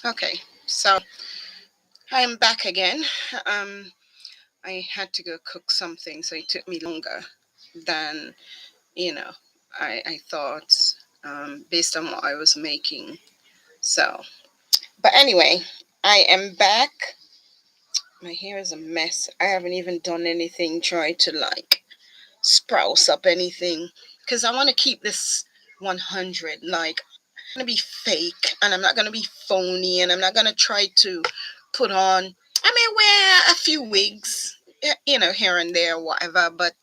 Okay, so I'm back again. Um, I had to go cook something, so it took me longer than you know I thought, based on what I was making. So, but anyway, I am back. My hair is a mess. I haven't even done anything. Try to like sprouse up anything because I want to keep this 100. Like, I'm not gonna be fake and I'm not gonna be phony and I'm not gonna try to put on. I may wear a few wigs, here and there, whatever. But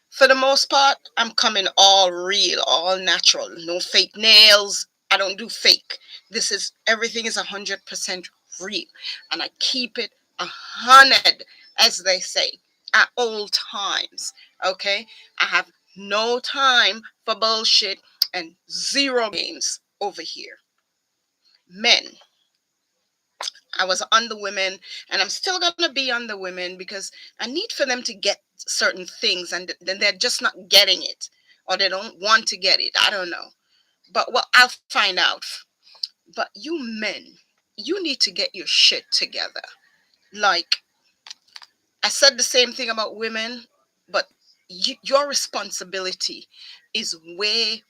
for the most part, I'm coming all real, all natural. No fake nails. I don't do fake. This is everything is 100% real, and I keep it 100, as they say, at all times. Okay, I have no time for bullshit and zero games over here. Men, I was on the women, and I'm still gonna be on the women because I need for them to get certain things, and then they're just not getting it, or they don't want to get it. I don't know, but well, I'll find out. But you men, you need to get your shit together. Like, I said the same thing about women, but your responsibility is way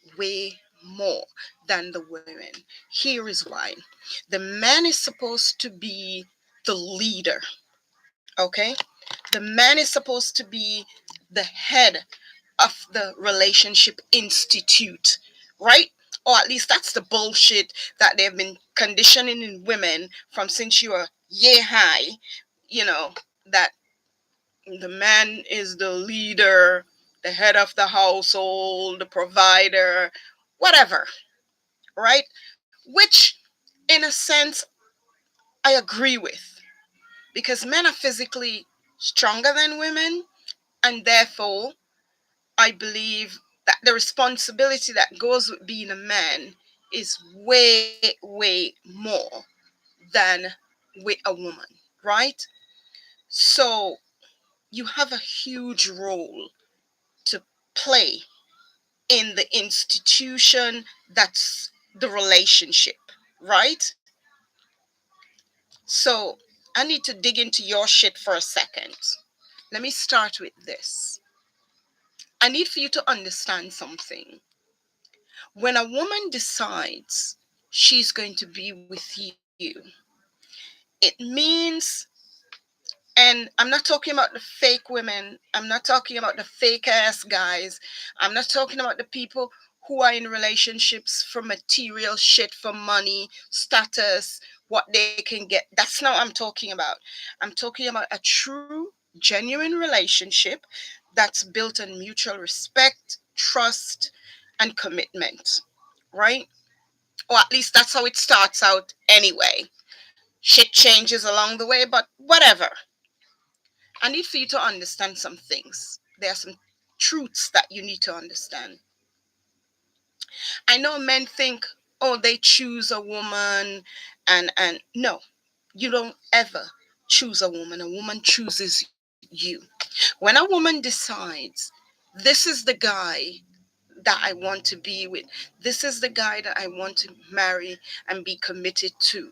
more than the women. Here is why: the man is supposed to be the leader. Okay, the man is supposed to be the head of the relationship institute, right? Or at least that's the bullshit that they've been conditioning in women from since you were yay high, you know, that the man is the leader, the head of the household, the provider, whatever, right? Which, in a sense, I agree with, because men are physically stronger than women, and therefore I believe that the responsibility that goes with being a man is way more than with a woman, right? So you have a huge role to play in the institution that's the relationship, right? So I need to dig into your shit for a second. Let me start with this. I need for you to understand something. When a woman decides she's going to be with you, it means, and I'm not talking about the fake women, I'm not talking about the fake ass guys, I'm not talking about the people who are in relationships for material shit, for money, status, what they can get. That's not what I'm talking about. I'm talking about a true, genuine relationship that's built on mutual respect, trust, and commitment, right? Or at least that's how it starts out anyway. Shit changes along the way, but whatever. I need for you to understand some things. There are some truths that you need to understand. I know men think, oh, they choose a woman, and no, you don't ever choose a woman. A woman chooses you. When a woman decides, this is the guy that I want to be with, this is the guy that I want to marry and be committed to,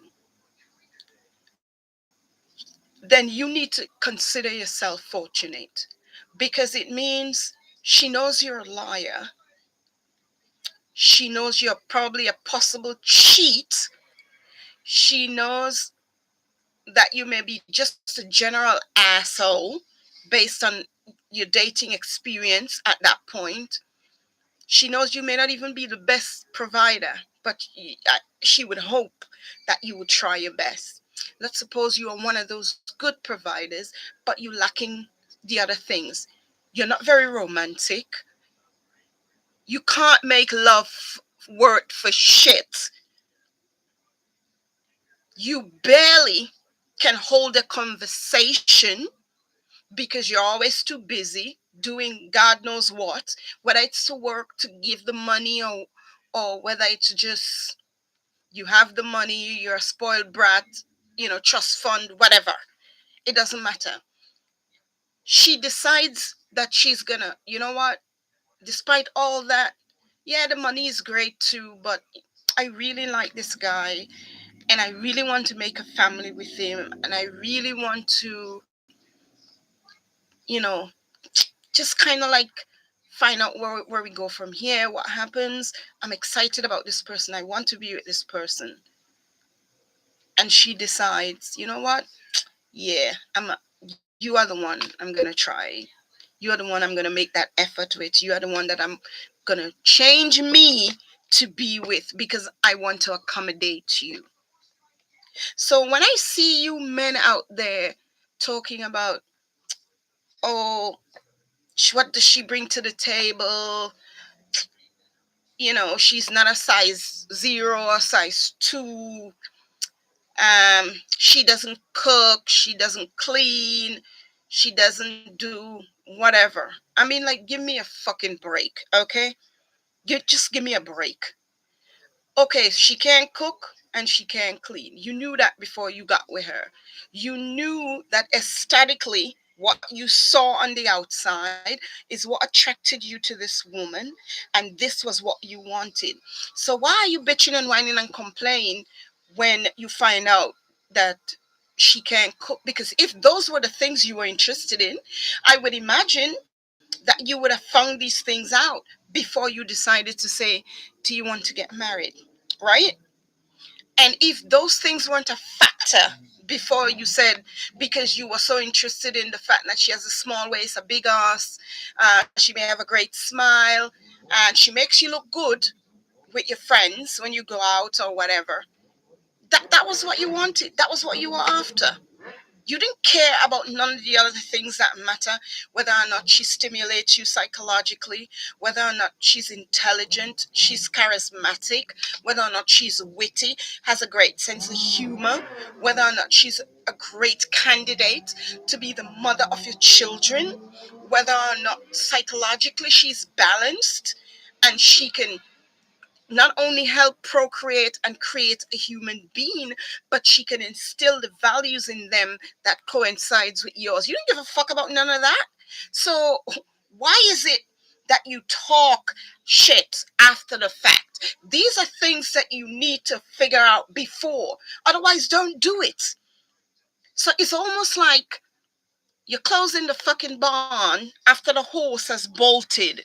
then you need to consider yourself fortunate, because it means she knows you're a liar. She knows you're probably a possible cheat. She knows that you may be just a general asshole based on your dating experience at that point. She knows you may not even be the best provider, but she would hope that you would try your best. Let's suppose you are one of those good providers, but you're lacking the other things. You're not very romantic. You can't make love work for shit. You barely can hold a conversation because you're always too busy doing God knows what, whether it's to work to give the money, or whether it's just you have the money, you're a spoiled brat, trust fund, whatever. It doesn't matter. She decides that she's gonna, you know what, despite all that, yeah, the money is great too, but I really like this guy, and I really want to make a family with him, and I really want to, you know, just kind of like find out where we go from here, what happens. I'm excited about this person. I want to be with this person. And she decides, you know what? Yeah, you are the one I'm gonna try. You are the one I'm gonna make that effort with. You are the one that I'm gonna change me to be with because I want to accommodate you. So when I see you men out there talking about, oh, what does she bring to the table? She's not a size zero or size two. She doesn't cook, she doesn't clean, she doesn't do whatever. I mean, like, give me a fucking break, okay? Just give me a break. Okay, she can't cook and she can't clean. You knew that before you got with her. You knew that aesthetically, what you saw on the outside is what attracted you to this woman, and this was what you wanted. So why are you bitching and whining and complaining when you find out that she can't cook? Because if those were the things you were interested in, I would imagine that you would have found these things out before you decided to say, do you want to get married? Right? And if those things weren't a factor before you said, because you were so interested in the fact that she has a small waist, a big ass, she may have a great smile, and she makes you look good with your friends when you go out or whatever, that was what you wanted. That was what you were after. You didn't care about none of the other things that matter, whether or not she stimulates you psychologically, whether or not she's intelligent, she's charismatic, whether or not she's witty, has a great sense of humor, whether or not she's a great candidate to be the mother of your children, whether or not psychologically she's balanced and she can not only help procreate and create a human being, but she can instill the values in them that coincides with yours. You don't give a fuck about none of that. So why is it that you talk shit after the fact? These are things that you need to figure out before. Otherwise, don't do it. So it's almost like you're closing the fucking barn after the horse has bolted.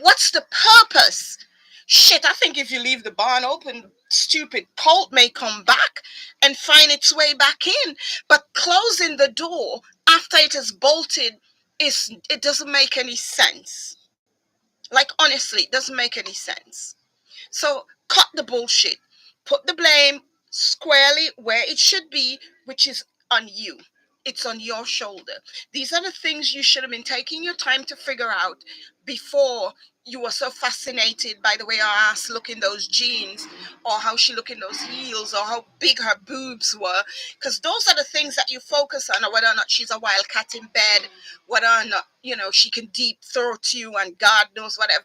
What's the purpose? Shit, I think if you leave the barn open, stupid colt may come back and find its way back in. But closing the door after it is bolted, it doesn't make any sense. Like, honestly, it doesn't make any sense. So cut the bullshit. Put the blame squarely where it should be, which is on you. It's on your shoulder. These are the things you should have been taking your time to figure out before you were so fascinated by the way her ass look in those jeans, or how she look in those heels, or how big her boobs were. Because those are the things that you focus on, or whether or not she's a wildcat in bed, whether or not, she can deep throat you, and God knows whatever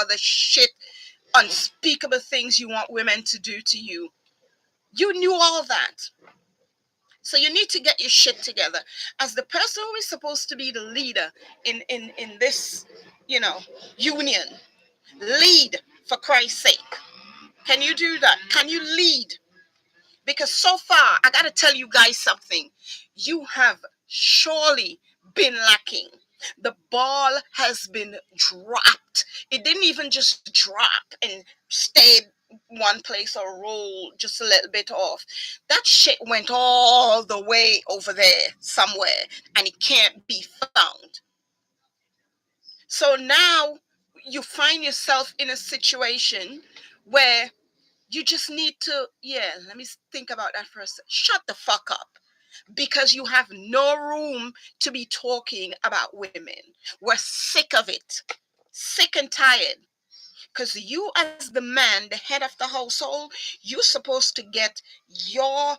other shit, unspeakable things you want women to do to you. You knew all that. So you need to get your shit together. As the person who is supposed to be the leader in this, you know, union, lead for Christ's sake. Can you do that? Can you lead? Because so far, I got to tell you guys something. You have surely been lacking. The ball has been dropped. It didn't even just drop and stay one place or roll just a little bit off. That shit went all the way over there somewhere and it can't be found. So now you find yourself in a situation where you just need to, yeah, let me think about that for a second. Shut the fuck up. Because you have no room to be talking about women. We're sick of it. Sick and tired. Because you, as the man, the head of the household, you're supposed to get your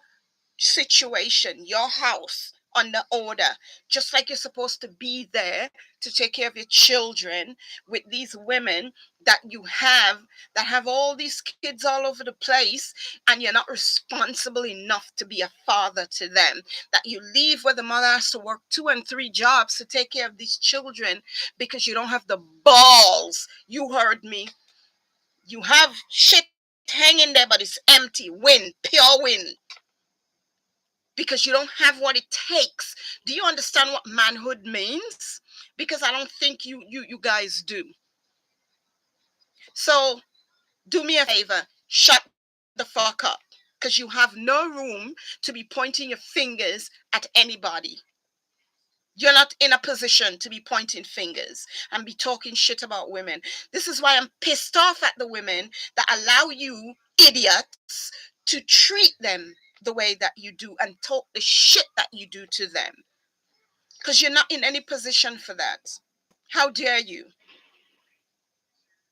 situation, your house under order, just like you're supposed to be there to take care of your children with these women that you have, that have all these kids all over the place, and you're not responsible enough to be a father to them, that you leave where the mother has to work 2 and 3 jobs to take care of these children because you don't have the balls. You heard me. You have shit hair, hanging there, but it's empty. Wind, pure wind. Because you don't have what it takes. Do you understand what manhood means? Because I don't think you guys do. So do me a favor, shut the fuck up. Because you have no room to be pointing your fingers at anybody. You're not in a position to be pointing fingers and be talking shit about women. This is why I'm pissed off at the women that allow you idiots to treat them the way that you do and talk the shit that you do to them. Because you're not in any position for that. How dare you?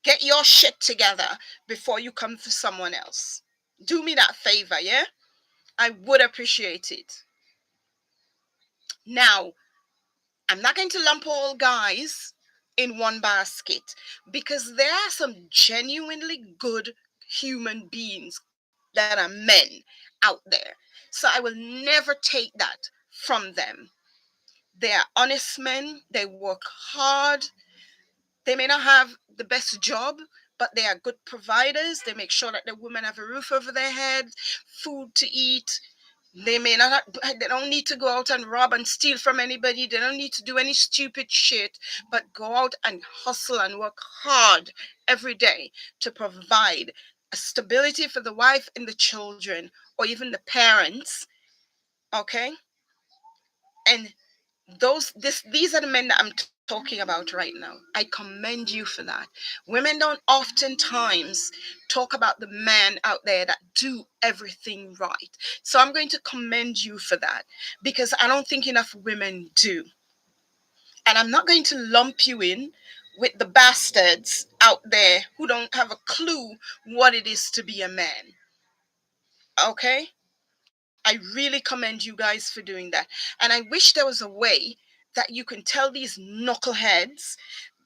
Get your shit together before you come for someone else. Do me that favor, yeah? I would appreciate it. Now, I'm not going to lump all guys in one basket because there are some genuinely good human beings that are men out there. So I will never take that from them. They are honest men, they work hard. They may not have the best job, but they are good providers. They make sure that the women have a roof over their heads, food to eat. They may not, they don't need to go out and rob and steal from anybody. They don't need to do any stupid shit, but go out and hustle and work hard every day to provide a stability for the wife and the children or even the parents. Okay? And these are the men that I'm talking about right now. I commend you for that. Women don't oftentimes talk about the men out there that do everything right. So I'm going to commend you for that because I don't think enough women do. And I'm not going to lump you in with the bastards out there who don't have a clue what it is to be a man. Okay? I really commend you guys for doing that. And I wish there was a way that you can tell these knuckleheads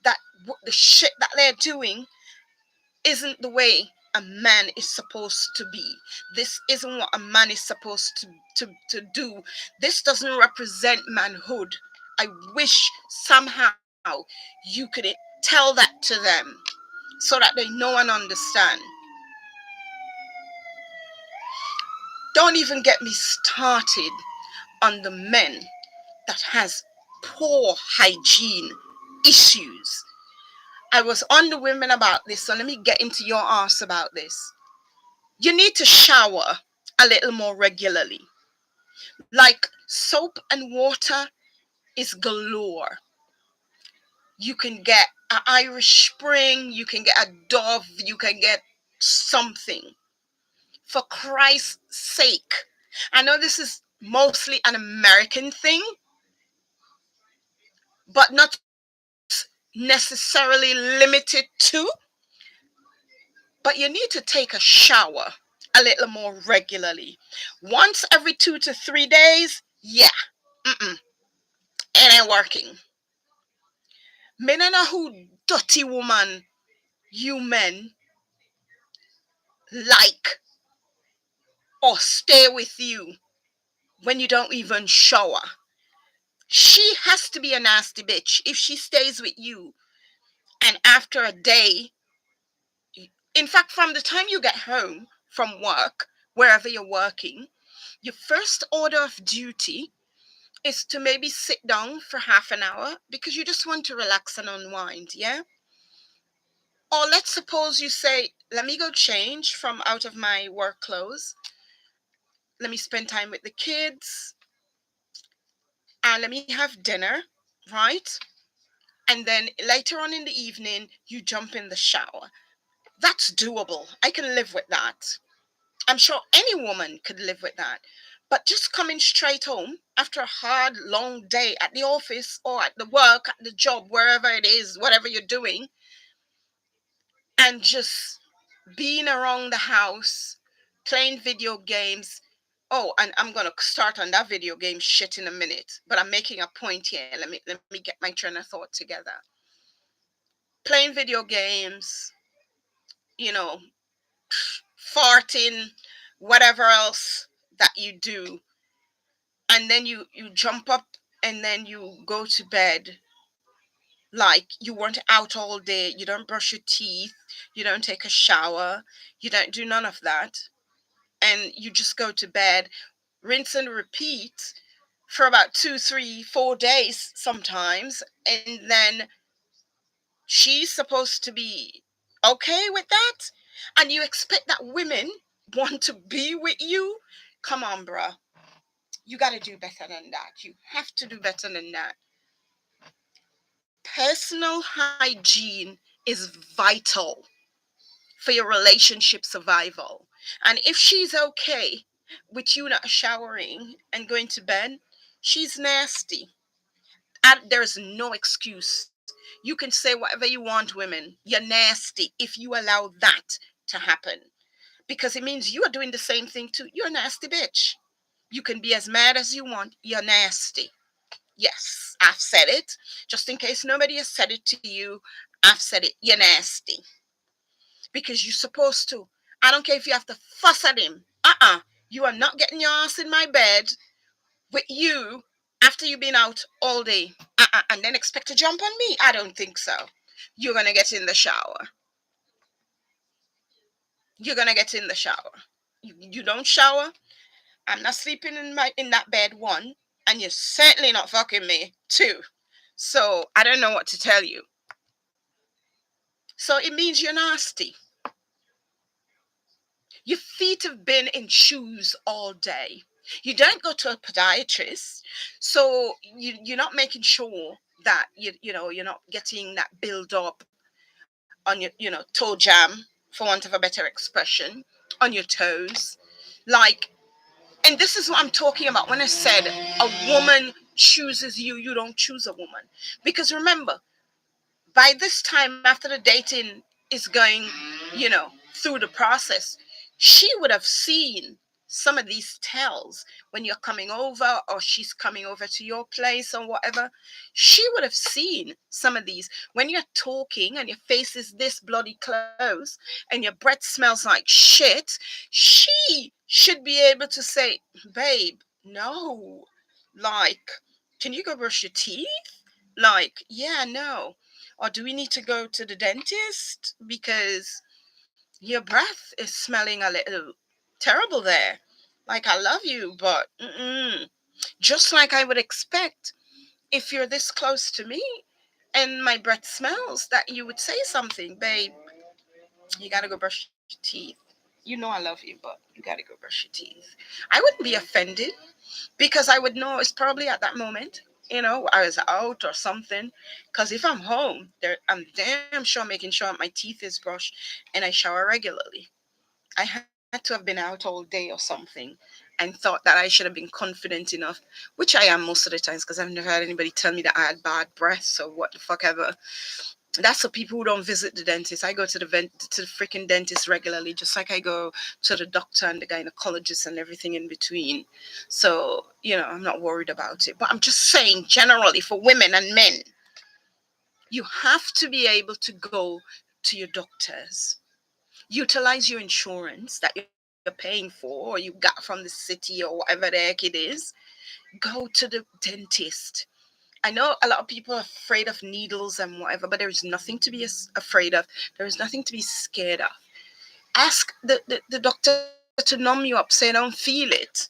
that the shit that they're doing isn't the way a man is supposed to be. This isn't what a man is supposed to do. This doesn't represent manhood. I wish somehow you could tell that to them so that they know and understand. Don't even get me started on the men that has poor hygiene issues. I was on the women about this, so let me get into your ass about this. You need to shower a little more regularly. Like soap and water is galore. You can get an Irish Spring, you can get a Dove, you can get something. For Christ's sake. I know this is mostly an American thing, but not necessarily limited to. But you need to take a shower a little more regularly. Once every 2 to 3 days, yeah, it ain't working. Me no know who dirty woman you men like or stay with you when you don't even shower. She has to be a nasty bitch if she stays with you and after a day, in fact, from the time you get home from work, wherever you're working, your first order of duty is to maybe sit down for half an hour because you just want to relax and unwind, yeah? Or let's suppose you say, let me go change from out of my work clothes. Let me spend time with the kids. And let me have dinner, right? And then later on in the evening, you jump in the shower. That's doable. I can live with that. I'm sure any woman could live with that. But just coming straight home after a hard, long day at the office or at the work, at the job, wherever it is, whatever you're doing, and just being around the house, playing video games. Oh, and I'm gonna start on that video game shit in a minute. But I'm making a point here. Let me get my train of thought together. Playing video games, you know, farting, whatever else that you do, and then you jump up and then you go to bed like you weren't out all day, you don't brush your teeth, You don't take a shower. You don't do none of that. And you just go to bed, rinse and repeat for about 2, 3, 4 days sometimes. And then she's supposed to be okay with that. And you expect that women want to be with you? Come on, bruh. You got to do better than that. You have to do better than that. Personal hygiene is vital for your relationship survival. And if she's okay with you not showering and going to bed, she's nasty. And there's no excuse. You can say whatever you want, women. You're nasty if you allow that to happen. Because it means you are doing the same thing too. You're a nasty bitch. You can be as mad as you want. You're nasty. Yes, I've said it. Just in case nobody has said it to you, I've said it. You're nasty. Because you're supposed to. I don't care if you have to fuss at him. You are not getting your ass in my bed with you after you've been out all day. And then expect to jump on me. I don't think so. You're going to get in the shower. You're going to get in the shower. You don't shower. I'm not sleeping in that bed, one. And you're certainly not fucking me, two. So I don't know what to tell you. So it means you're nasty. Your feet have been in shoes all day. You don't go to a podiatrist, so you're not making sure that you're not getting that build up on your toe jam, for want of a better expression, on your toes, like. And this is what I'm talking about when I said a woman chooses you. You don't choose a woman, because remember, by this time after the dating is going, through the process, she would have seen some of these tells when you're coming over or she's coming over to your place or whatever. She would have seen some of these when you're talking and your face is this bloody close and your breath smells like shit. She should be able to say, babe, no, like, can you go brush your teeth? Like, yeah, no. Or do we need to go to the dentist because your breath is smelling a little terrible there? Like, I love you, but just like I would expect if you're this close to me and my breath smells, that you would say something, babe. You gotta go brush your teeth. You know I love you, but you gotta go brush your teeth. I wouldn't be offended because I would know it's probably at that moment, I was out or something. Because if I'm home, I'm damn sure making sure my teeth is brushed and I shower regularly. I had to have been out all day or something and thought that I should have been confident enough, which I am most of the times because I've never had anybody tell me that I had bad breath or what the fuck ever. That's for people who don't visit the dentist. I go to the freaking dentist regularly, just like I go to the doctor and the gynecologist and everything in between. So, I'm not worried about it. But I'm just saying, generally, for women and men, you have to be able to go to your doctors. Utilize your insurance that you're paying for or you got from the city or whatever the heck it is. Go to the dentist. I know a lot of people are afraid of needles and whatever, but there is nothing to be afraid of. There is nothing to be scared of. Ask the doctor to numb you up, say, don't feel it.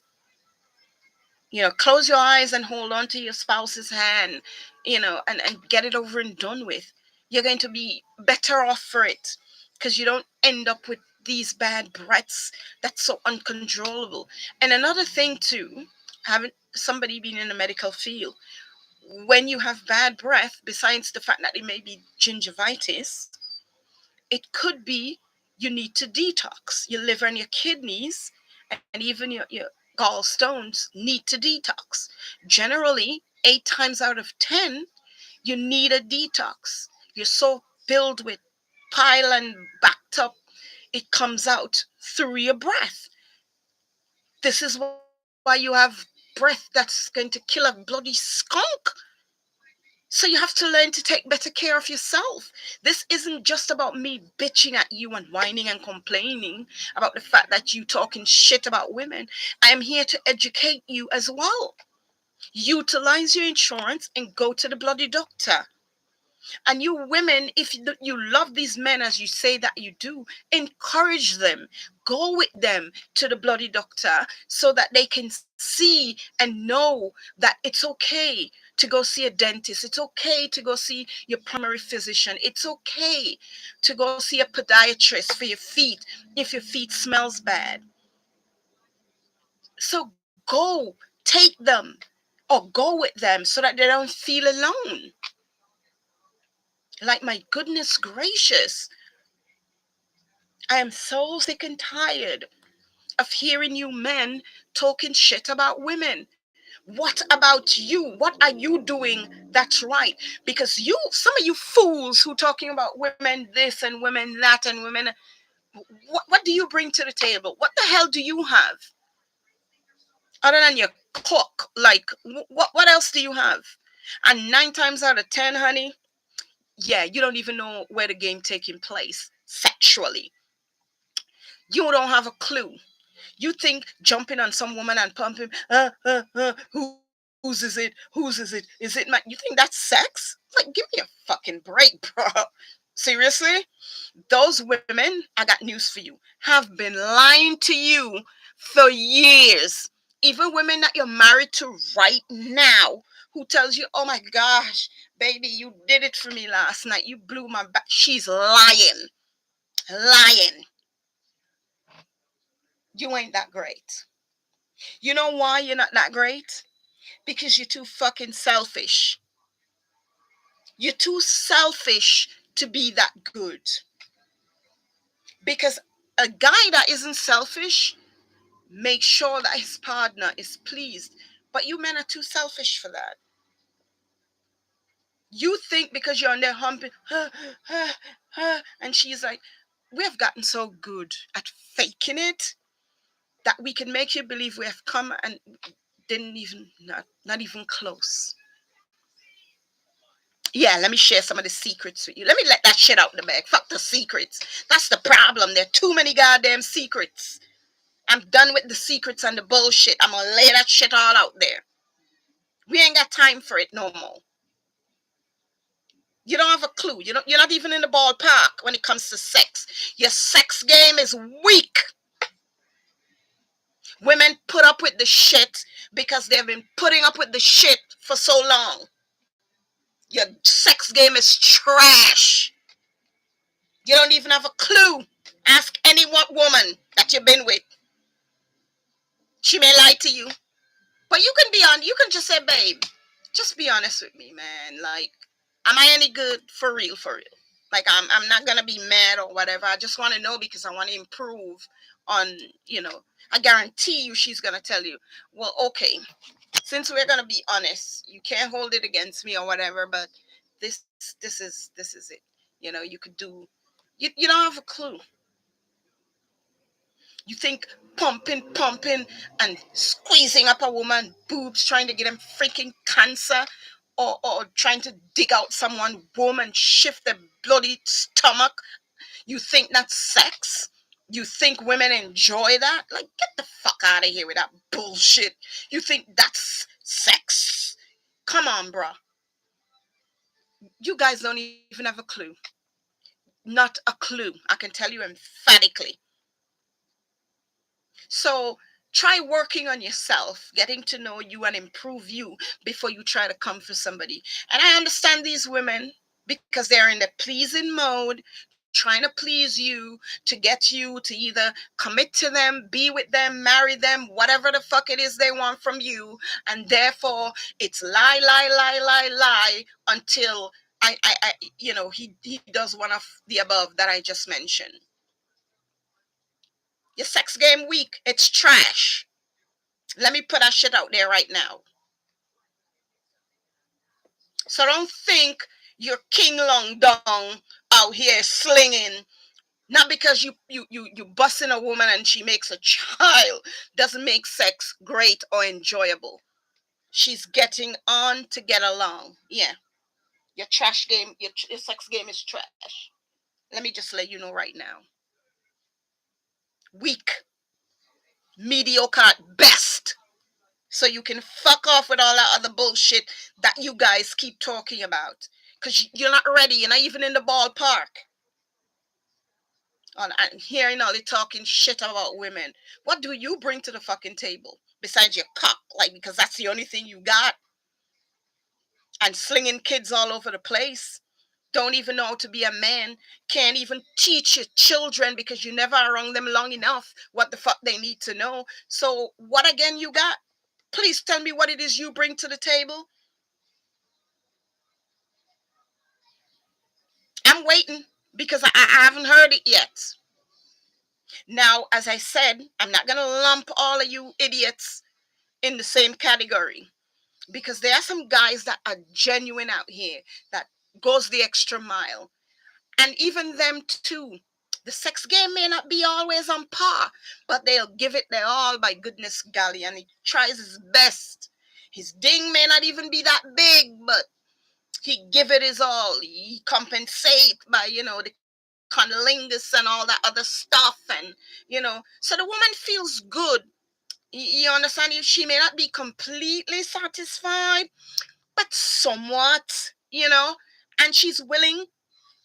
Close your eyes and hold on to your spouse's hand, and get it over and done with. You're going to be better off for it because you don't end up with these bad breaths that's so uncontrollable. And another thing too, having somebody being in the medical field, when you have bad breath, besides the fact that it may be gingivitis, it could be you need to detox. Your liver and your kidneys and even your gallstones need to detox. Generally, 8 times out of 10, you need a detox. You're so filled with pile and backed up, it comes out through your breath. This is why you have breath that's going to kill a bloody skunk. So you have to learn to take better care of yourself. This isn't just about me bitching at you and whining and complaining about the fact that you talking shit about women. I am here to educate you as well. Utilize your insurance and go to the bloody doctor. And you women, if you love these men as you say that you do, encourage them. Go with them to the bloody doctor so that they can see and know that it's okay to go see a dentist. It's okay to go see your primary physician. It's okay to go see a podiatrist for your feet if your feet smells bad. So go, take them, or go with them so that they don't feel alone. Like, my goodness gracious, I am so sick and tired of hearing you men talking shit about women. What about you? What are you doing that's right? Because some of you fools who talking about women this and women that and women, what do you bring to the table? What the hell do you have other than your cock? Like, what else do you have? And 9 times out of 10, honey, yeah, you don't even know where the game taking place sexually. You don't have a clue. You think jumping on some woman and pumping, whose is it? Whose is it? Is it my? You think that's sex? Like, give me a fucking break, bro. Seriously? Those women, I got news for you, have been lying to you for years. Even women that you're married to right now, who tells you, oh my gosh, baby, you did it for me last night. You blew my back. She's lying. Lying. You ain't that great. You know why you're not that great? Because you're too fucking selfish. You're too selfish to be that good. Because a guy that isn't selfish makes sure that his partner is pleased. But you men are too selfish for that. You think because you're on there humping, and she's like, we have gotten so good at faking it that we can make you believe we have come and didn't even, not even close. Yeah, let me share some of the secrets with you. Let me let that shit out the bag. Fuck the secrets. That's the problem. There are too many goddamn secrets. I'm done with the secrets and the bullshit. I'm gonna lay that shit all out there. We ain't got time for it no more. You don't have a clue. You're not even in the ballpark when it comes to sex. Your sex game is weak. Women put up with the shit because they've been putting up with the shit for so long. Your sex game is trash. You don't even have a clue. Ask any one woman that you've been with. She may lie to you. But you can just say, babe, just be honest with me, man. Like, am I any good for real, for real? Like, I'm not gonna be mad or whatever. I just wanna know because I wanna improve on, I guarantee you she's gonna tell you, well, okay, since we're gonna be honest, you can't hold it against me or whatever, but this is it. You could do you don't have a clue. You think pumping, and squeezing up a woman boobs, trying to get them freaking cancer, or trying to dig out someone womb and shift their bloody stomach. You think that's sex? You think women enjoy that? Like, get the fuck out of here with that bullshit. You think that's sex? Come on, bruh. You guys don't even have a clue. Not a clue. I can tell you emphatically. So try working on yourself, getting to know you and improve you before you try to come for somebody. And I understand these women because they're in the pleasing mode, trying to please you, to get you to either commit to them, be with them, marry them, whatever the fuck it is they want from you. And therefore it's lie, lie, lie, lie, lie until he does one of the above that I just mentioned. Your sex game weak. It's trash. Let me put that shit out there right now. So don't think you're King Long Dong out here slinging. Not because you busting a woman and she makes a child doesn't make sex great or enjoyable. She's getting on to get along. Yeah. Your trash game, your sex game is trash. Let me just let you know right now. Weak. Mediocre at best. So you can fuck off with all that other bullshit that you guys keep talking about. because you're not ready. You're not even in the ballpark. And hearing all the talking shit about women. What do you bring to the fucking table besides your cock? Like, because that's the only thing you got. And slinging kids all over the place. Don't even know how to be a man. Can't even teach your children because you never around them long enough what the fuck they need to know. So what again you got? Please tell me what it is you bring to the table. I'm waiting because I haven't heard it yet. Now, as I said, I'm not going to lump all of you idiots in the same category because there are some guys that are genuine out here that goes the extra mile. And even them too. The sex game may not be always on par, but they'll give it their all by goodness golly, and he tries his best. His ding may not even be that big, but he give it his all. He compensate by, the cunnilingus and all that other stuff, and so the woman feels good. You understand? She may not be completely satisfied, but somewhat, and she's willing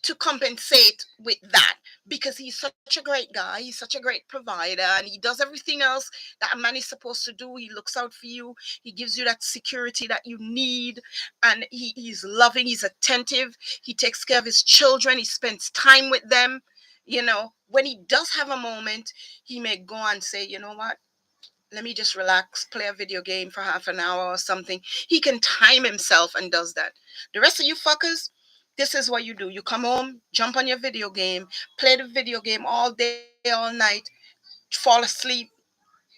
to compensate with that because he's such a great guy, he's such a great provider, and he does everything else that a man is supposed to do. He looks out for you, he gives you that security that you need, and he's loving, he's attentive, he takes care of his children, he spends time with them. When he does have a moment, he may go and say, you know what, let me just relax, play a video game for half an hour or something. He can time himself and does that. The rest of you fuckers, this is what you do. You come home, jump on your video game, play the video game all day, all night, fall asleep,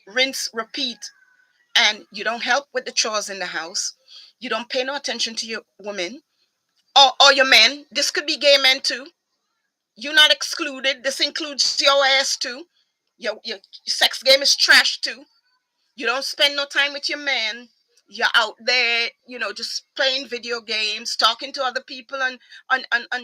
rinse, repeat, and you don't help with the chores in the house. You don't pay no attention to your women or your men. This could be gay men too. You're not excluded. This includes your ass too. Your sex game is trash too. You don't spend no time with your man. You're out there, just playing video games, talking to other people on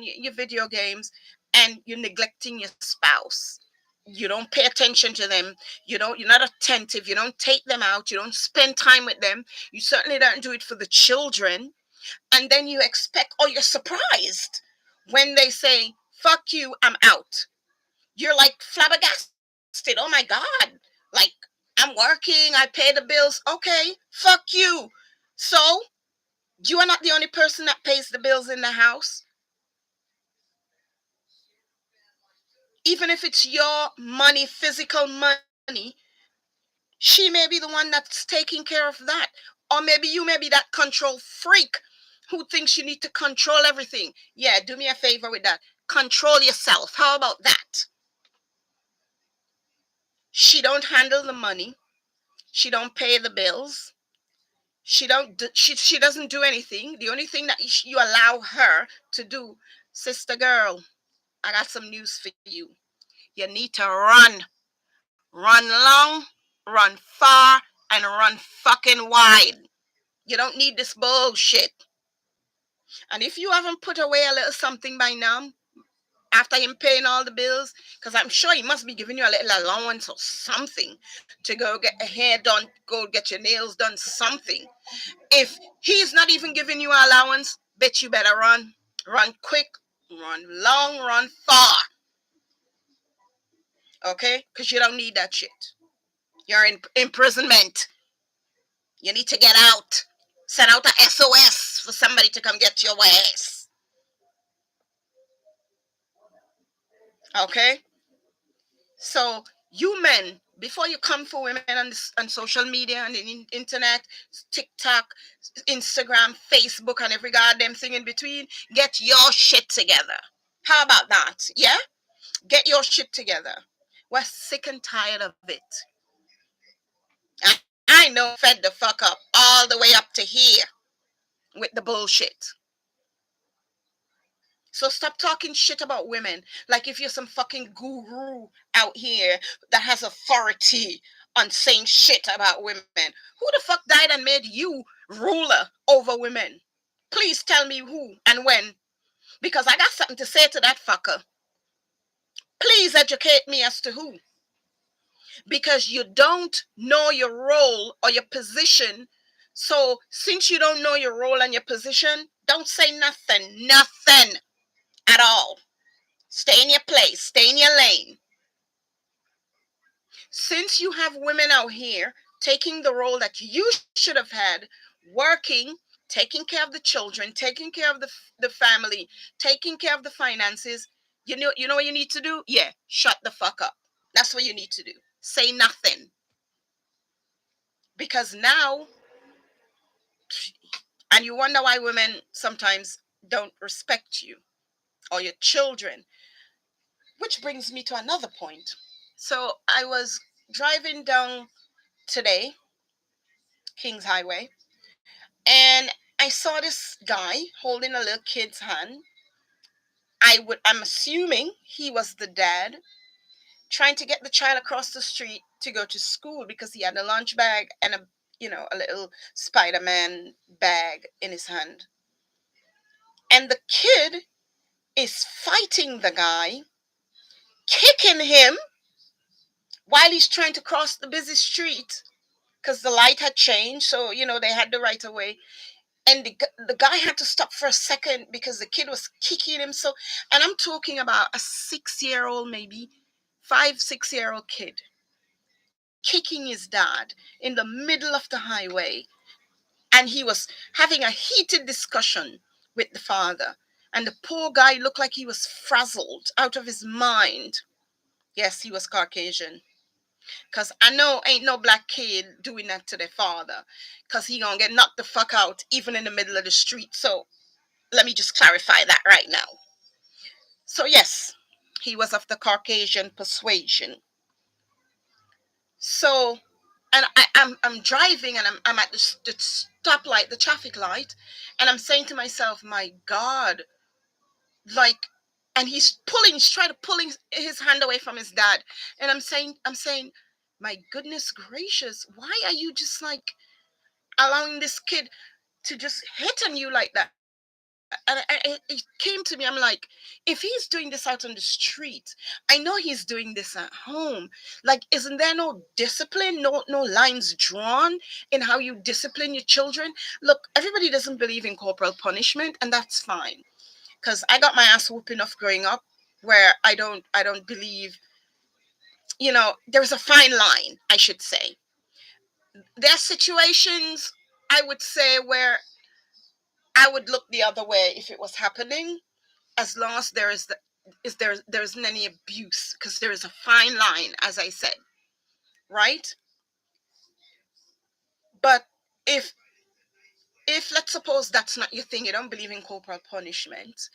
your video games, and you're neglecting your spouse. You don't pay attention to them. You're not attentive. You don't take them out. You don't spend time with them. You certainly don't do it for the children. And then you expect, or you're surprised when they say, fuck you, I'm out. You're like flabbergasted. Oh my God. Like, I'm working, I pay the bills. Okay, fuck you. So, you are not the only person that pays the bills in the house. Even if it's your money, physical money, she may be the one that's taking care of that. Or maybe you may be that control freak who thinks you need to control everything. Yeah, do me a favor with that. Control yourself. How about that? She don't handle the money. She don't pay the bills. She doesn't do anything. The only thing that you allow her to do, sister girl, I got some news for you. You need to run long, run far, and run fucking wide. You don't need this bullshit. And if you haven't put away a little something by now, after him paying all the bills, because I'm sure he must be giving you a little allowance or something to go get a hair done, go get your nails done, something. If he's not even giving you allowance, bitch, you better run. Run quick, run long, run far. Okay? Because you don't need that shit. You're in imprisonment. You need to get out. Send out a SOS for somebody to come get your ass. Okay? So, you men, before you come for women on social media and the internet, TikTok, Instagram, Facebook, and every goddamn thing in between, get your shit together. How about that? Yeah? Get your shit together. We're sick and tired of it. I know fed the fuck up all the way up to here with the bullshit. So stop talking shit about women like if you're some fucking guru out here that has authority on saying shit about women. Who the fuck died and made you ruler over women? Please tell me who and when, because I got something to say to that fucker. Please educate me as to who. Because you don't know your role or your position. So since you don't know your role and your position, Don't say nothing. Nothing at all. Stay in your place. Stay in your lane. Since you have women out here taking the role that you should have had, working, taking care of the children, taking care of the family, taking care of the finances, you know what you need to do? Yeah, shut the fuck up. That's what you need to do. Say nothing. Because now, and you wonder why women sometimes don't respect you or your children, which brings me to another point. So I was driving down today, King's Highway, and I saw this guy holding a little kid's hand. I'm assuming he was the dad trying to get the child across the street to go to school because he had a lunch bag and a little Spider-Man bag in his hand. And the kid is fighting the guy, kicking him while he's trying to cross the busy street because the light had changed, so they had the right of way. And the guy had to stop for a second because the kid was kicking him. So, and I'm talking about a 6-year-old, maybe 5, 6-year-old kid kicking his dad in the middle of the highway. And he was having a heated discussion with the father. And the poor guy looked like he was frazzled out of his mind. Yes, he was Caucasian. Because I know ain't no black kid doing that to their father. Because he gonna get knocked the fuck out even in the middle of the street. So let me just clarify that right now. So yes, he was of the Caucasian persuasion. So, and I'm driving and I'm at the stoplight, the traffic light, and I'm saying to myself, my God, like, and he's trying to pull his hand away from his dad, and I'm saying, my goodness gracious, why are you just like allowing this kid to just hit on you like that? And it came to me, I'm like, if he's doing this out on the street, I know he's doing this at home. Like, isn't there no discipline, no lines drawn in how you discipline your children? Look, everybody doesn't believe in corporal punishment, and that's fine, because I got my ass whooping off growing up, where I don't believe, there's a fine line, I should say. There are situations, I would say, where I would look the other way if it was happening, as long as there isn't any abuse, because there is a fine line, as I said, right? But if let's suppose that's not your thing, you don't believe in corporal punishment,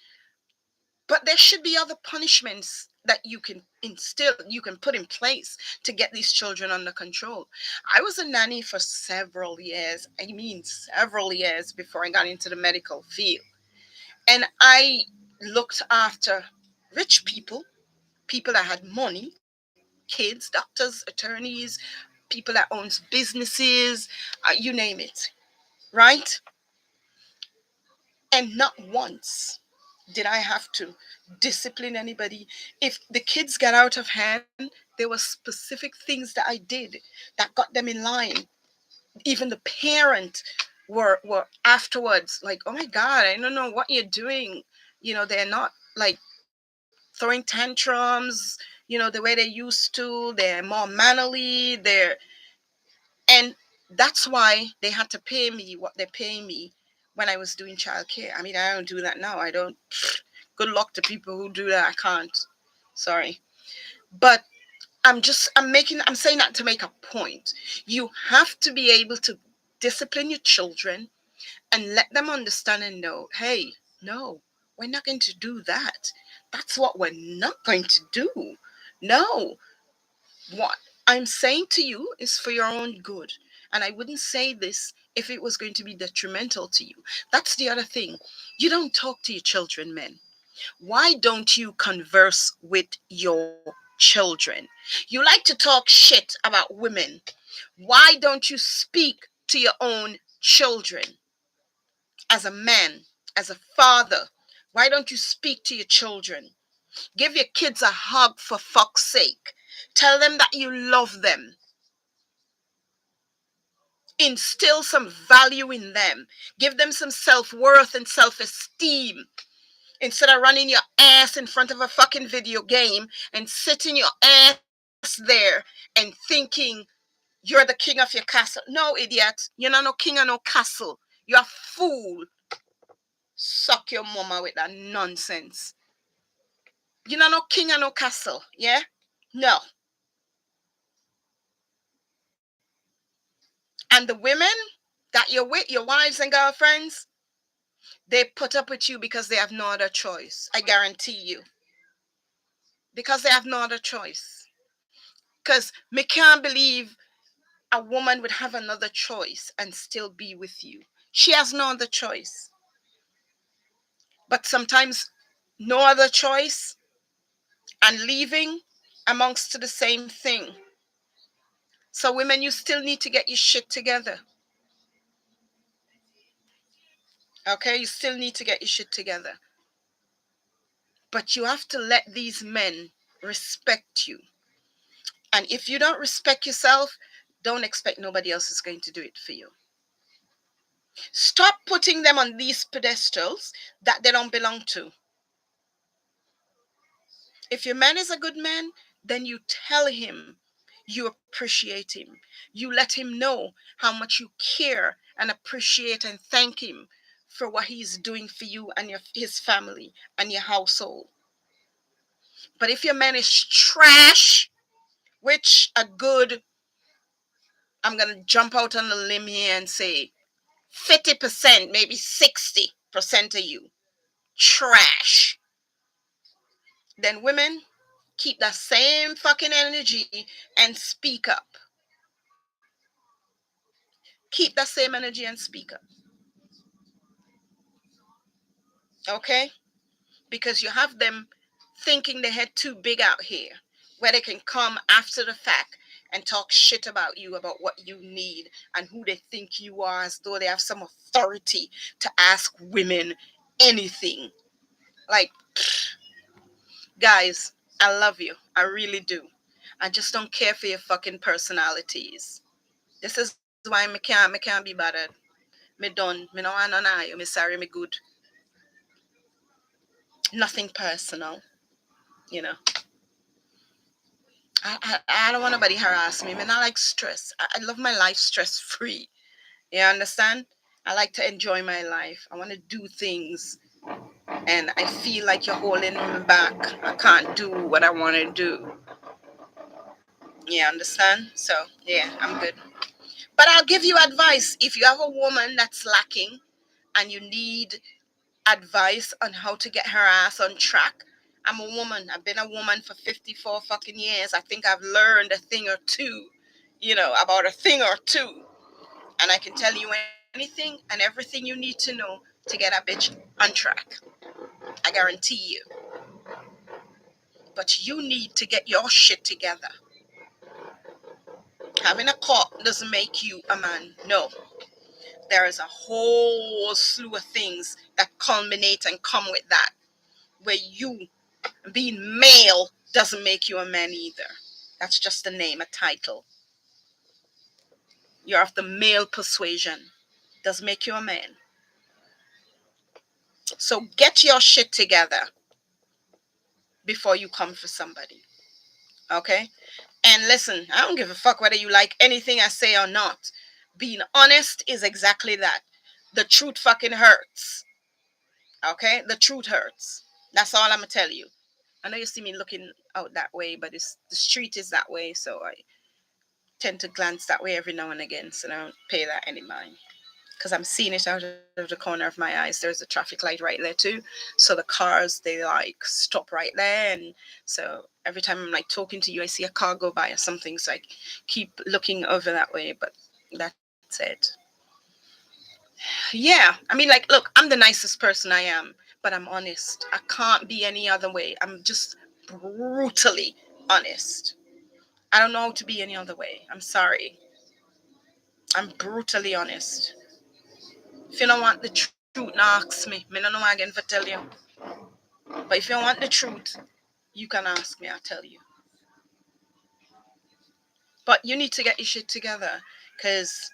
but there should be other punishments that you can put in place to get these children under control. I was a nanny for several years, I mean several years, before I got into the medical field. And I looked after rich people that had money, kids, doctors, attorneys, people that owns businesses, you name it, right? And not once did I have to discipline anybody. If the kids got out of hand, there were specific things that I did that got them in line. Even the parent were afterwards like, oh my God, I don't know what you're doing. They're not like throwing tantrums, the way they used to. They're more mannerly. And that's why they had to pay me what they pay me when I was doing childcare. I mean, I don't do that now. I don't. Good luck to people who do that. I can't. Sorry. But I'm saying that to make a point. You have to be able to discipline your children and let them understand and know, hey, no, we're not going to do that. That's what we're not going to do. No, what I'm saying to you is for your own good. And I wouldn't say this if it was going to be detrimental to you. That's the other thing. You don't talk to your children, men. Why don't you converse with your children? You like to talk shit about women. Why don't you speak to your own children as a man, as a father? Why don't you speak to your children? Give your kids a hug, for fuck's sake. Tell them that you love them. Instill some value in them. Give them some self-worth and self-esteem. Instead of running your ass in front of a fucking video game and sitting your ass there and thinking you're the king of your castle. No, idiot. You're not no king of no castle. You're a fool. Suck your mama with that nonsense. You're not no king of no castle. Yeah? No. And the women that you're with, your wives and girlfriends, they put up with you because they have no other choice. I guarantee you. Because they have no other choice. Because me can't believe a woman would have another choice and still be with you. She has no other choice. But sometimes no other choice and leaving amongst to the same thing. So women, you still need to get your shit together. Okay? You still need to get your shit together. But you have to let these men respect you. And if you don't respect yourself, don't expect nobody else is going to do it for you. Stop putting them on these pedestals that they don't belong to. If your man is a good man, then you tell him you appreciate him. You let him know how much you care and appreciate and thank him for what he's doing for you and his family and your household. But if your man is trash, which a good, I'm going to jump out on a limb here and say 50%, maybe 60% of you, trash, then women, keep that same fucking energy and speak up. Keep that same energy and speak up. Okay? Because you have them thinking they head too big out here, where they can come after the fact and talk shit about you, about what you need, and who they think you are, as though they have some authority to ask women anything. Like, guys, I love you. I really do. I just don't care for your fucking personalities. This is why me can't be bothered. Me done. Me no want none of you. Me sorry, me good. Nothing personal, you know. I don't want nobody harass me. I not like stress. I love my life stress free. You understand? I like to enjoy my life. I want to do things, and I feel like you're holding me back. I can't do what I want to do. You understand? So yeah, I'm good. But I'll give you advice if you have a woman that's lacking and you need advice on how to get her ass on track. I'm a woman. I've been a woman for 54 fucking years. I think I've learned a thing or two, about a thing or two. And I can tell you anything and everything you need to know to get a bitch on track. I guarantee you. But you need to get your shit together. Having a cock doesn't make you a man. No. There is a whole slew of things that culminate and come with that. Where you being male doesn't make you a man either. That's just a name, a title. You're of the male persuasion. Doesn't make you a man. So get your shit together before you come for somebody. Okay? And listen, I don't give a fuck whether you like anything I say or not. Being honest is exactly that. The truth fucking hurts. Okay? The truth hurts. That's all I'm going to tell you. I know you see me looking out that way, but the street is that way, so I tend to glance that way every now and again, so I don't pay that any mind. Because I'm seeing it out of the corner of my eyes. There's a traffic light right there too. So the cars, they like stop right there. And so every time I'm like talking to you, I see a car go by or something. So I keep looking over that way. But that's it. Yeah. I mean, like, look, I'm the nicest person I am, but I'm honest. I can't be any other way. I'm just brutally honest. I don't know how to be any other way. I'm sorry. I'm brutally honest. If you don't want the truth, now ask me. Me don't know again for tell you. But if you want the truth, you can ask me. I'll tell you. But you need to get your shit together, because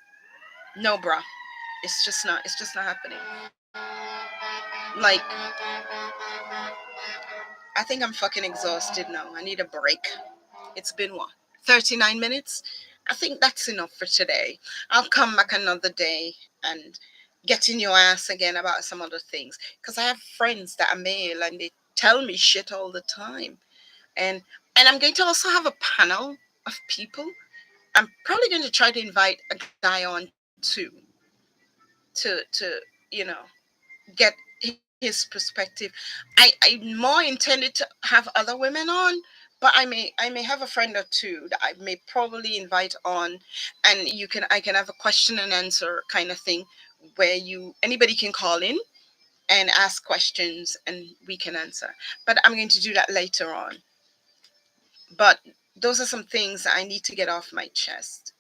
No, bruh. It's just not. It's just not happening. Like, I think I'm fucking exhausted now. I need a break. It's been what? 39 minutes? I think that's enough for today. I'll come back another day and get in your ass again about some other things. Because I have friends that are male and they tell me shit all the time. And I'm going to also have a panel of people. I'm probably going to try to invite a guy on too to you know get his perspective. I more intended to have other women on, but I may have a friend or two that I may probably invite on, and I can have a question and answer kind of thing where you anybody can call in and ask questions and we can answer. But I'm going to do that later on. But those are some things I need to get off my chest.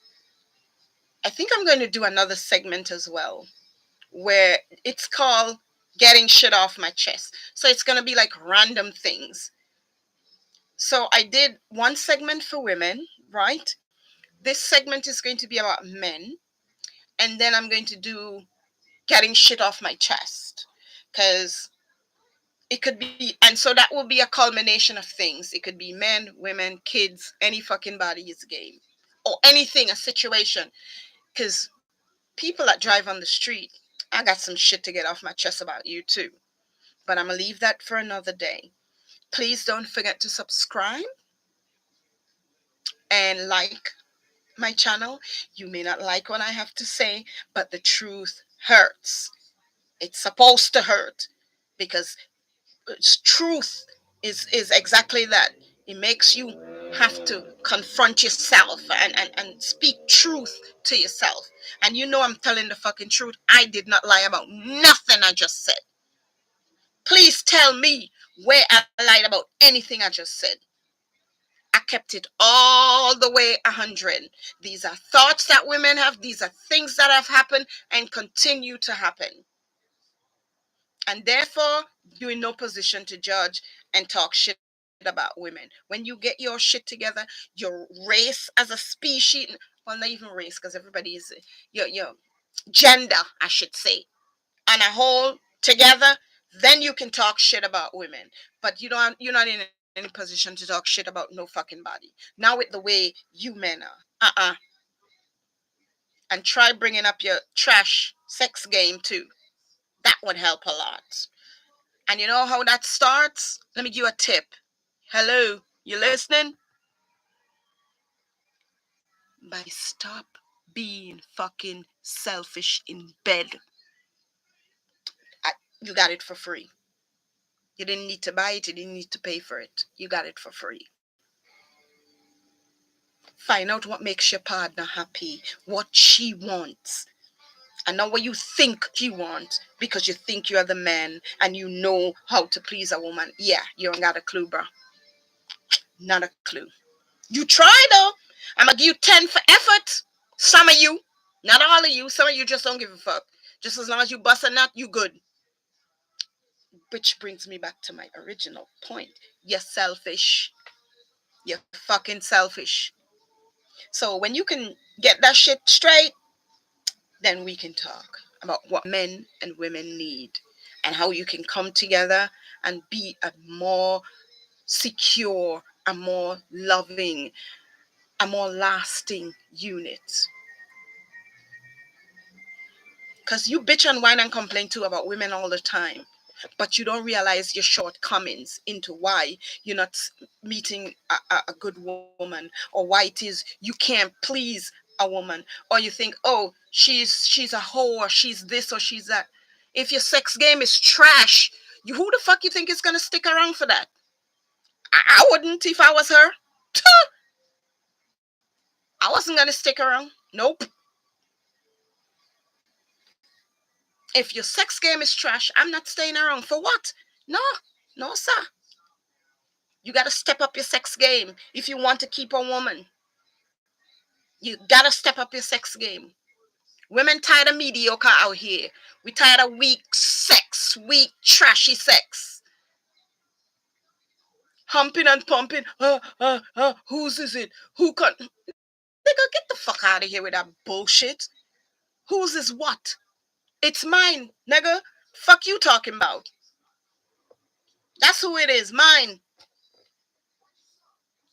I think I'm going to do another segment as well where it's called getting shit off my chest. So it's going to be like random things. So I did one segment for women, right? This segment is going to be about men. And then I'm going to do getting shit off my chest. Because it could be, and so that will be a culmination of things. It could be men, women, kids, any fucking body is game. Or anything, a situation. Because people that drive on the street, I got some shit to get off my chest about you too. But I'm going to leave that for another day. Please don't forget to subscribe and like my channel. You may not like what I have to say, but the truth hurts. It's supposed to hurt because truth is exactly that. It makes you have to confront yourself and speak truth to yourself. And you know I'm telling the fucking truth. I did not lie about nothing I just said. Please tell me where I lied about anything I just said. I kept it all the way 100. These are thoughts that women have. These are things that have happened and continue to happen. And therefore, you're in no position to judge and talk shit about women. When you get your shit together, your race as a species, well, not even race, because everybody is your gender, I should say, and a whole together, then you can talk shit about women. But you're not in any position to talk shit about no fucking body. Now with the way you men are, and try bringing up your trash sex game too. That would help a lot. And you know how that starts? Let me give you a tip. Hello, you listening? By stop being fucking selfish in bed. I, you got it for free. You didn't need to buy it. You didn't need to pay for it. You got it for free. Find out what makes your partner happy, what she wants, and not what you think she wants because you think you're the man and you know how to please a woman. Yeah, you ain't got a clue, bro. Not a clue. You try though. I'm gonna give you 10 for effort. Some of you, not all of you. Some of you just don't give a fuck. Just as long as you bust a nut, you good. Which brings me back to my original point. You're selfish. You're fucking selfish. So when you can get that shit straight, then we can talk about what men and women need and how you can come together and be a more secure, a more loving, a more lasting unit. Because you bitch and whine and complain too about women all the time. But you don't realize your shortcomings into why you're not meeting a good woman, or why it is you can't please a woman, or you think, oh, she's a hoe, or she's this or she's that. If your sex game is trash, who the fuck you think is gonna stick around for that? I wouldn't if I was her. I wasn't gonna stick around. Nope. If your sex game is trash, I'm not staying around. For what? No, no, sir. You got to step up your sex game if you want to keep a woman. You got to step up your sex game. Women tired of mediocre out here. We tired of weak sex, weak, trashy sex. Humping and pumping. Whose is it? Who can? Nigga, get the fuck out of here with that bullshit. Whose is what? It's mine, nigga. Fuck you talking about. That's who it is. Mine.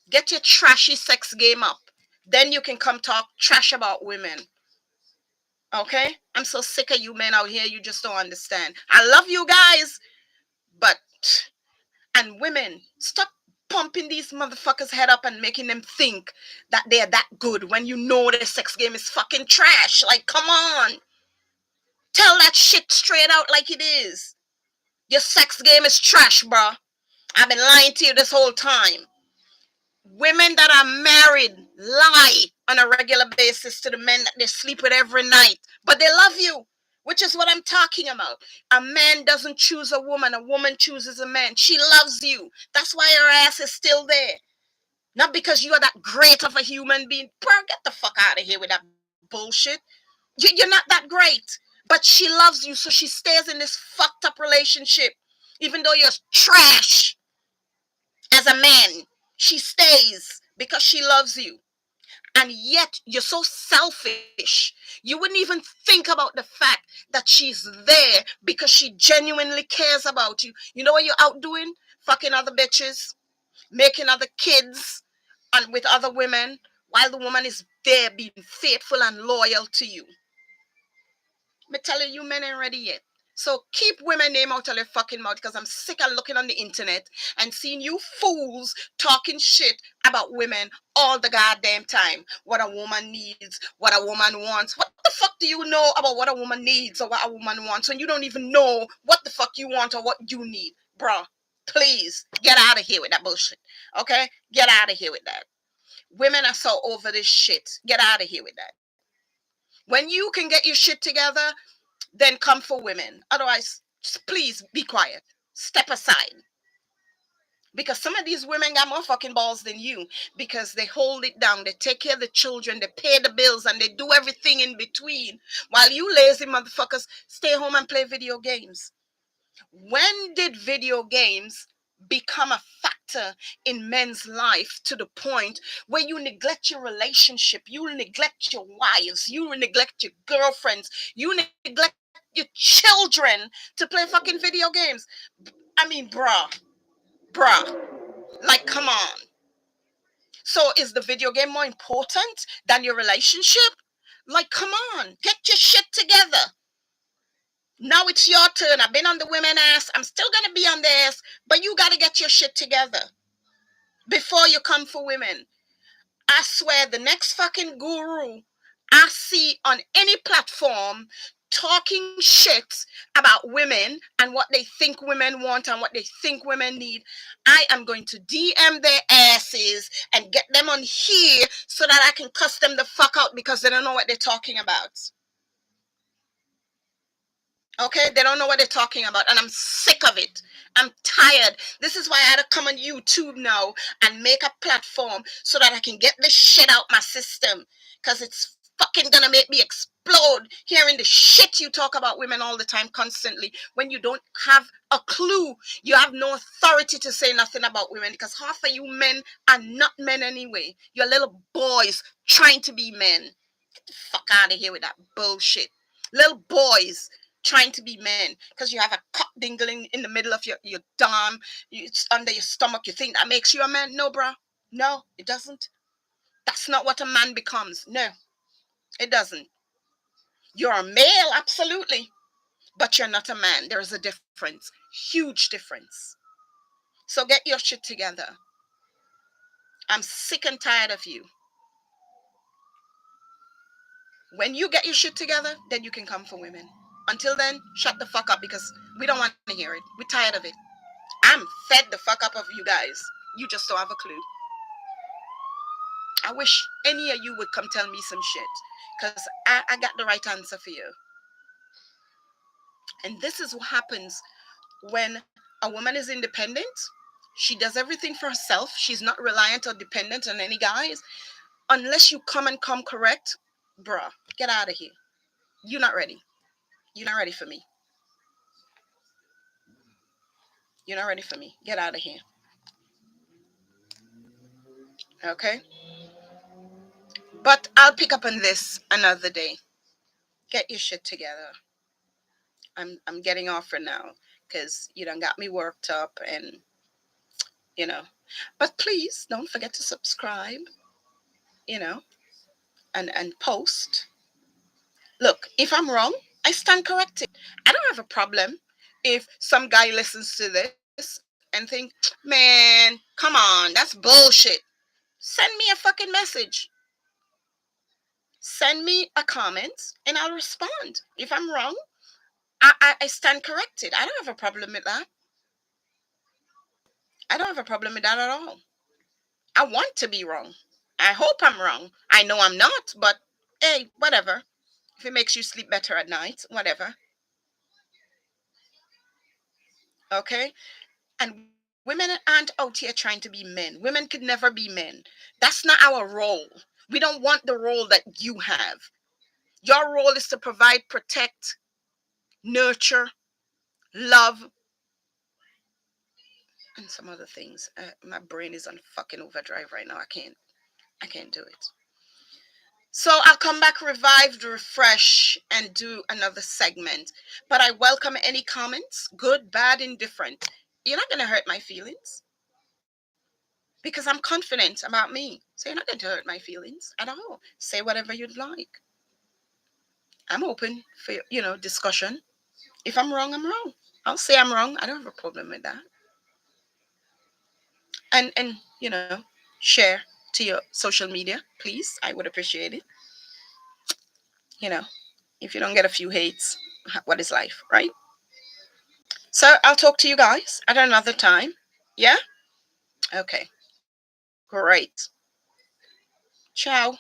Get your trashy sex game up. Then you can come talk trash about women. Okay? I'm so sick of you men out here. You just don't understand. I love you guys, but and women, stop pumping these motherfuckers' head up and making them think that they're that good when you know the sex game is fucking trash. Like, come on. Tell that shit straight out like it is. Your sex game is trash, bruh. I've been lying to you this whole time. Women that are married lie on a regular basis to the men that they sleep with every night, but they love you, which is what I'm talking about. A man doesn't choose a woman chooses a man. She loves you. That's why her ass is still there. Not because you are that great of a human being. Bro, get the fuck out of here with that bullshit. You're not that great. But she loves you, so she stays in this fucked up relationship. Even though you're trash as a man, she stays because she loves you. And yet you're so selfish. You wouldn't even think about the fact that she's there because she genuinely cares about you. You know what you're out doing? Fucking other bitches, making other kids, and with other women, while the woman is there being faithful and loyal to you. Me telling you, men ain't ready yet. So keep women name out of your fucking mouth, because I'm sick of looking on the internet and seeing you fools talking shit about women all the goddamn time. What a woman needs, what a woman wants. What the fuck do you know about what a woman needs or what a woman wants when you don't even know what the fuck you want or what you need? Bruh, please get out of here with that bullshit. Okay? Get out of here with that. Women are so over this shit. Get out of here with that. When you can get your shit together, then come for women. Otherwise, please be quiet. Step aside. Because some of these women got more fucking balls than you, because they hold it down. They take care of the children. They pay the bills and they do everything in between. While you lazy motherfuckers stay home and play video games. When did video games become a factor in men's life to the point where you neglect your relationship, you neglect your wives, you neglect your girlfriends, you neglect your children to play fucking video games? I mean, bruh, like, come on. So is the video game more important than your relationship? Like, come on, get your shit together. Now it's your turn. I've been on the women ass. I'm still gonna be on their ass, but you gotta get your shit together before you come for women. I swear, the next fucking guru I see on any platform talking shit about women and what they think women want and what they think women need, I am going to DM their asses and get them on here so that I can cuss them the fuck out because they don't know what they're talking about. Okay, they don't know what they're talking about, and I'm sick of it. I'm tired. This is why I had to come on YouTube now and make a platform so that I can get this shit out my system, because it's fucking gonna make me explode hearing the shit you talk about women all the time, constantly, when you don't have a clue. You have no authority to say nothing about women, because half of you men are not men anyway. You're little boys trying to be men. Get the fuck out of here with that bullshit. Little boys trying to be men because you have a cock dingling in the middle of your dom, it's under your stomach. You think that makes you a man? No, bruh. No, it doesn't. That's not what a man becomes. No, it doesn't. You're a male, absolutely, but you're not a man. There's a difference. Huge difference. So get your shit together. I'm sick and tired of you. When you get your shit together, then you can come for women. Until then, shut the fuck up, because we don't want to hear it. We're tired of it. I'm fed the fuck up of you guys. You just don't have a clue. I wish any of you would come tell me some shit, because I got the right answer for you. And this is what happens when a woman is independent. She does everything for herself. She's not reliant or dependent on any guys. Unless you come and come correct, bruh, get out of here. You're not ready. You're not ready for me. You're not ready for me. Get out of here. Okay? But I'll pick up on this another day. Get your shit together. I'm getting off for now because you done got me worked up and you know. But please don't forget to subscribe, you know, and post. Look, if I'm wrong, I stand corrected. I don't have a problem if some guy listens to this and think, man, come on, that's bullshit. Send me a fucking message. Send me a comment and I'll respond. If I'm wrong, I stand corrected. I don't have a problem with that. I don't have a problem with that at all. I want to be wrong. I hope I'm wrong. I know I'm not, but hey, whatever. If it makes you sleep better at night, whatever. Okay? And women aren't out here trying to be men. Women could never be men. That's not our role. We don't want the role that you have. Your role is to provide, protect, nurture, love, and some other things. My brain is on fucking overdrive right now. I can't do it. So I'll come back revived, refresh, and do another segment. But I welcome any comments, good, bad, indifferent. You're not gonna hurt my feelings because I'm confident about me. So you're not going to hurt my feelings at all. Say whatever you'd like. I'm open for discussion. If I'm wrong, I'm wrong. I'll say I'm wrong. I don't have a problem with that. And share to your social media, please. I would appreciate it. You know, if you don't get a few hates, what is life, right? So I'll talk to you guys at another time. Yeah? Okay. Great. Ciao.